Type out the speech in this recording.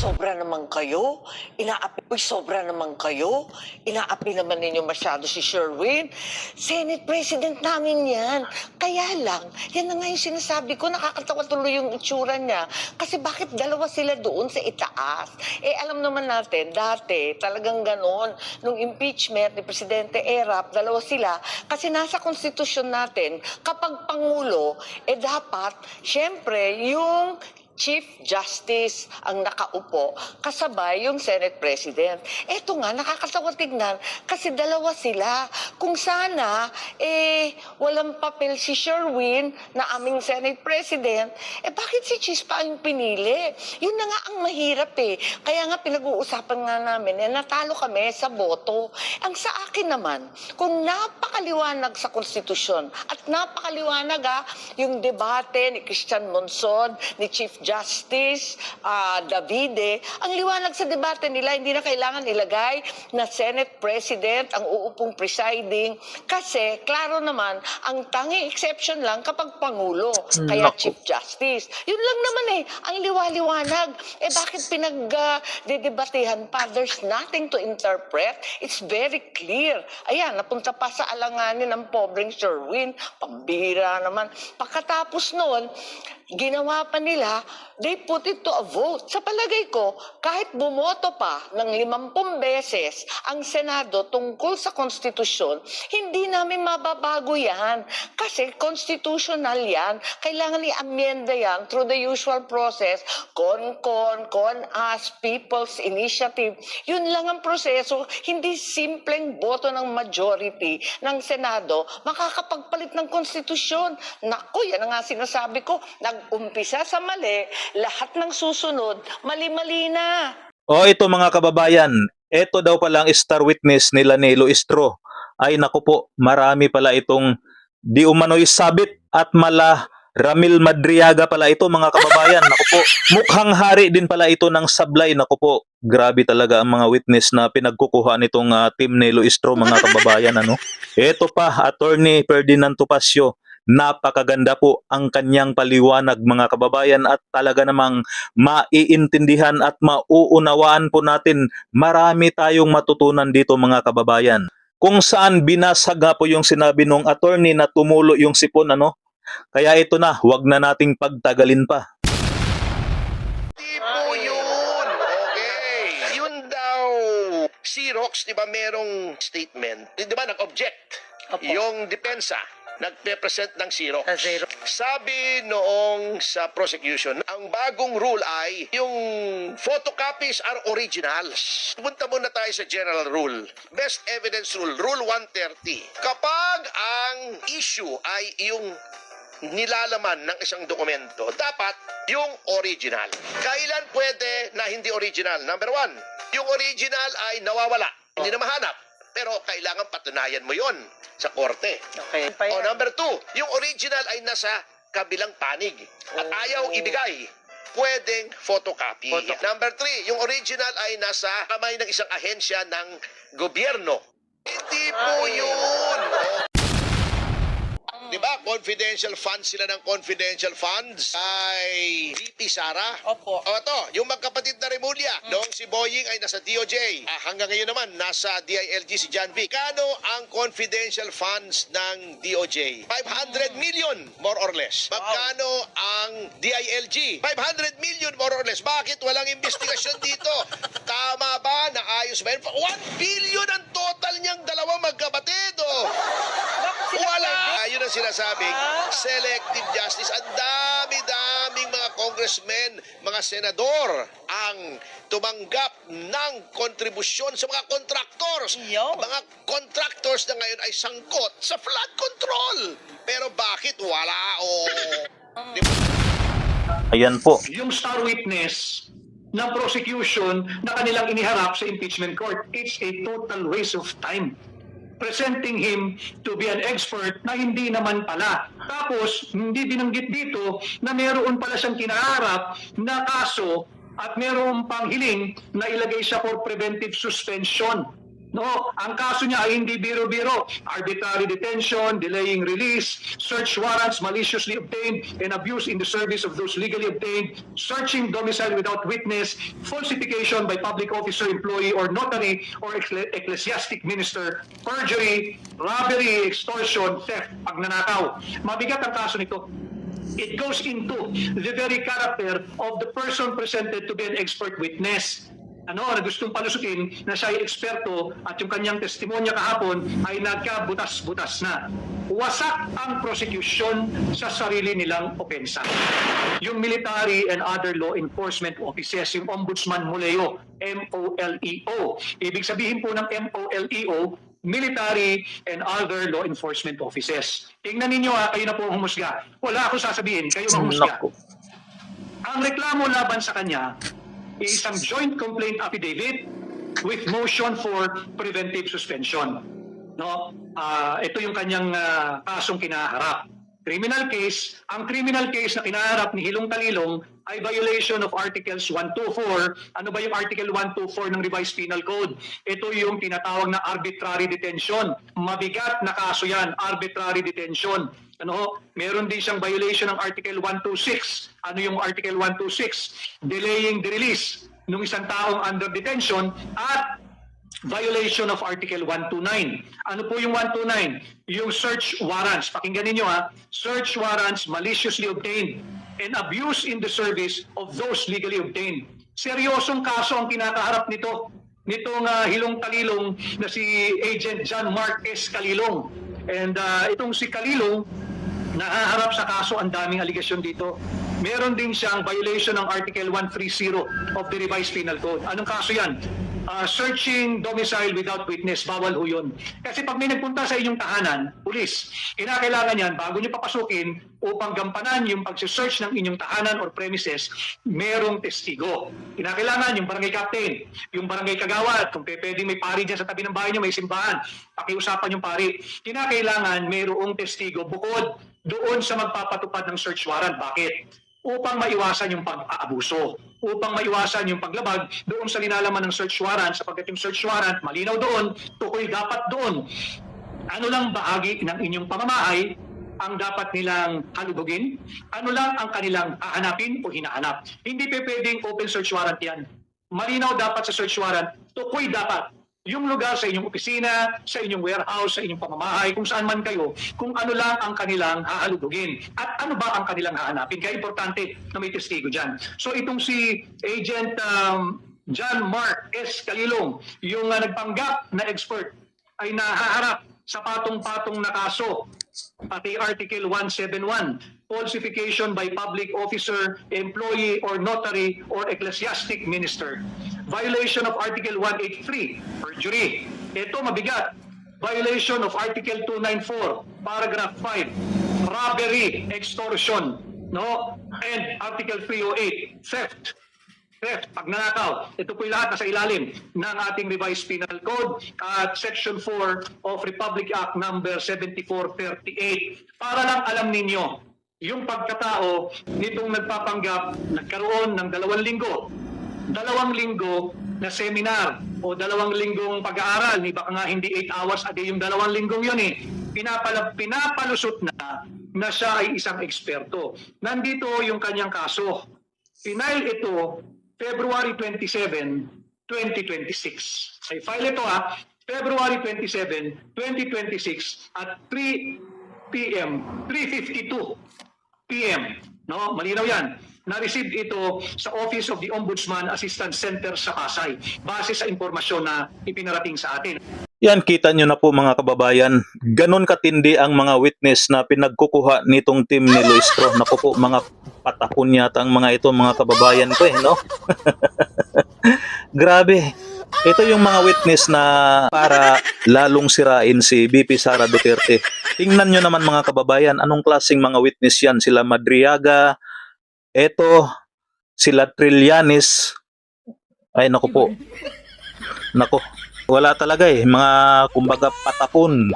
sobra naman kayo. Sobra naman kayo. Inaapi naman ninyo masyado si Sherwin. Senate President namin yan. Kaya lang, yan na nga yung sinasabi ko, nakakatawa tuloy yung itsura niya. Kasi bakit dalawa sila doon sa itaas? Alam naman natin, dati talagang ganon. Nung impeachment ni Presidente Erap, dalawa sila. Kasi nasa konstitusyon natin, kapag Pangulo, dapat, syempre, yung Chief Justice ang nakaupo, kasabay yung Senate President. Eto nga, nakakatawa tignan, kasi dalawa sila. Kung sana, walang papel si Sherwin na aming Senate President, bakit si Chispa yung pinili? Yun na nga ang mahirap Kaya nga pinag-uusapan nga namin, natalo kami sa boto. Ang sa akin naman, kung napakaliwanag sa konstitusyon at napakaliwanag yung debate ni Christian Monson, ni Chief Justice Davide, ang liwanag sa debate nila, hindi na kailangan ilagay na Senate President ang uupong presiding kasi klaro naman, ang tanging exception lang kapag Pangulo, kaya Chief Justice. Yun lang naman ang liwaliwanag. Bakit pinag-debatehan pa? There's nothing to interpret. It's very clear. Ayan, napunta pa sa alanganin ng pobreng Sherwin. Pambihira naman. Pagkatapos noon, ginawa pa nila, they put it to a vote. Sa palagay ko, kahit bumoto pa ng 50 beses ang Senado tungkol sa konstitusyon, hindi namin mababago yan. Kasi constitutional yan. Kailangan i-amyenda yan through the usual process. Con-as, People's Initiative. Yun lang ang proseso. Hindi simpleng boto ng majority ng Senado makakapagpalit ng konstitusyon. Naku, yan ang nga sinasabi ko. Nag-umpisa sa mali, lahat ng susunod, mali-mali na. Ito mga kababayan, ito daw palang star witness nila ni Luistro. Ay naku po, marami pala itong di umano'y sabit at mala Ramil Madriaga pala ito mga kababayan. Naku po, mukhang hari din pala ito ng sablay. Naku po, grabe talaga ang mga witness na pinagkukuha nitong team ni Luistro mga kababayan. Ito pa, Attorney Ferdinand Topacio. Napakaganda po ang kanyang paliwanag mga kababayan at talaga namang maiintindihan at mauunawaan po natin. Marami tayong matutunan dito mga kababayan. Kung saan binasag po yung sinabi nung attorney na tumulo yung sipon Kaya ito na, wag na nating pagtagalin pa. Di po yun. Okay. Yun daw, Xerox, di ba merong statement? Di ba nag-object? Yung depensa, nagpe-present ng Xerox. Sabi noong sa prosecution, ang bagong rule ay yung photocopies are originals. Punta muna tayo sa general rule. Best evidence rule, Rule 130. Kapag ang issue ay yung nilalaman ng isang dokumento, dapat yung original. Kailan pwede na hindi original? Number 1, yung original ay nawawala. Hindi na mahanap. Pero kailangan patunayan mo yon sa korte. Okay. Number 2, yung original ay nasa kabilang panig at ayaw ibigay. Pwedeng photocopy. Number 3, yung original ay nasa kamay ng isang ahensya ng gobyerno. Hindi po yun. Diba? Confidential funds sila ng confidential funds ay VP Sara. Opo. Ito, yung magkapatid na Remulla. Noong si Boying ay nasa DOJ. Hanggang ngayon naman, nasa DILG si John V. Kano ang confidential funds ng DOJ? 500 million, more or less. Magkano ang DILG? 500 million, more or less. Bakit walang investigasyon dito? Tama ba? Naayos ba yun? 1 billion ang total niyang dalawang magkapatid. Wala! Yun ang sinasabing selective justice. Ang dami-daming mga congressmen, mga senador ang tumanggap ng kontribusyon sa mga contractors. Mga contractors na ngayon ay sangkot sa flood control. Pero bakit wala? Ayan po. Yung star witness ng prosecution na kanilang iniharap sa impeachment court, it's a total waste of time. Presenting him to be an expert na hindi naman pala. Tapos, hindi binanggit dito na meron pala siyang kinaharap na kaso at meron pang hiling na ilagay siya for preventive suspension. No, ang kaso niya ay hindi biro-biro. Arbitrary detention, delaying release, search warrants maliciously obtained and abuse in the service of those legally obtained, searching domicile without witness, falsification by public officer, employee, or notary, or ecclesiastic minister, perjury, robbery, extortion, theft, pagnanakaw. Mabigat ang kaso nito. It goes into the very character of the person presented to be an expert witness. Na gustong palusutin na siya ay eksperto at yung kanyang testimonya kahapon ay nagkabutas-butas na. Wasak ang prosecution sa sarili nilang opensa. Yung military and other law enforcement offices, yung Ombudsman Muleo, MOLEO. Ibig sabihin po ng MOLEO, military and other law enforcement offices. Tingnan ninyo kayo na po humusga. Wala ako sasabihin, kayo mahumusga. Naku. Ang reklamo laban sa kanya, isang joint complaint affidavit with motion for preventive suspension. No? Ito yung kanyang kasong kinaharap. Criminal case, ang criminal case na kinaharap ni Hilong Talilong ay violation of Articles 124. Ano ba yung Article 124 ng Revised Penal Code? Ito yung tinatawag na arbitrary detention. Mabigat na kaso yan, arbitrary detention. Meron din siyang violation ng Article 126. Ano yung Article 126? Delaying the release ng isang taong under detention at violation of Article 129. Ano po yung 129? Yung search warrants. Pakinggan ninyo search warrants maliciously obtained and abuse in the service of those legally obtained. Seryosong kaso ang kinakaharap nitong Hilong Talilong na si Agent John Marquez Calilong. And itong si Calilong, nahaharap sa kaso, ang daming aligasyon dito. Meron din siyang violation ng Article 130 of the Revised Penal Code. Anong kaso yan? Searching domicile without witness, bawal ho yun. Kasi pag may nagpunta sa inyong tahanan, pulis, kinakailangan yan, bago nyo papasukin, upang gampanan yung pag-search ng inyong tahanan or premises, merong testigo. Kinakailangan yung barangay captain, yung barangay kagawad, kung pwede may pari dyan sa tabi ng bahay nyo, may simbahan, pakiusapan yung pari. Kinakailangan merong testigo bukod doon sa magpapatupad ng search warrant. Bakit? Upang maiwasan yung pag-aabuso, upang maiwasan yung paglabag doon sa linalaman ng search warrant, sapagkat yung search warrant, malinaw doon, tukoy dapat doon. Ano lang bahagi ng inyong pamamahay ang dapat nilang halubugin? Ano lang ang kanilang hahanapin o hinahanap? Hindi pwedeng open search warrant yan. Malinaw dapat sa search warrant, tukoy dapat yung lugar sa inyong opisina, sa inyong warehouse, sa inyong pamamahay, kung saan man kayo, kung ano lang ang kanilang hahalugugin. At ano ba ang kanilang hahanapin? Kaya importante na may testigo dyan. So itong si Agent John Mark S. Calilong, yung nagpanggap na expert, ay nahaharap sa patong-patong na kaso. Pati Article 171, falsification by public officer, employee, or notary, or ecclesiastic minister. Violation of Article 183, perjury. Ito mabigat. Violation of Article 294, paragraph 5, robbery, extortion, and Article 308, theft, pagnanakaw. Ito po lahat nasa ilalim ng ating Revised Penal Code at Section 4 of Republic Act number 7438. Para lang alam ninyo, yung pagkatao nitong nagpapanggap, nagkaroon ng 2 linggo. 2 linggo na seminar o 2 linggong pag-aaral. Baka nga hindi 8 hours a day yung 2 linggong yun pinapalusot na siya ay isang eksperto. Nandito yung kanyang kaso. Final ito February 27, 2026. Ay file ito February 27, 2026 at 3 p.m., 3:52 p.m. Malinaw yan. Na-receive ito sa Office of the Ombudsman Assistance Center sa Pasay base sa impormasyon na ipinarating sa atin. Yan, kita nyo na po mga kababayan. Ganon katindi ang mga witness na pinagkukuha nitong team ni Luistro. Naku po, mga patahon yata ang mga ito, mga kababayan ko no? Grabe. Ito yung mga witness na para lalong sirain si BP Sara Duterte. Tingnan nyo naman mga kababayan, anong klaseng mga witness yan? Sila Madriaga, eto, sila Trillanes. Ay, naku po. Naku, wala talaga mga kumbaga patapon.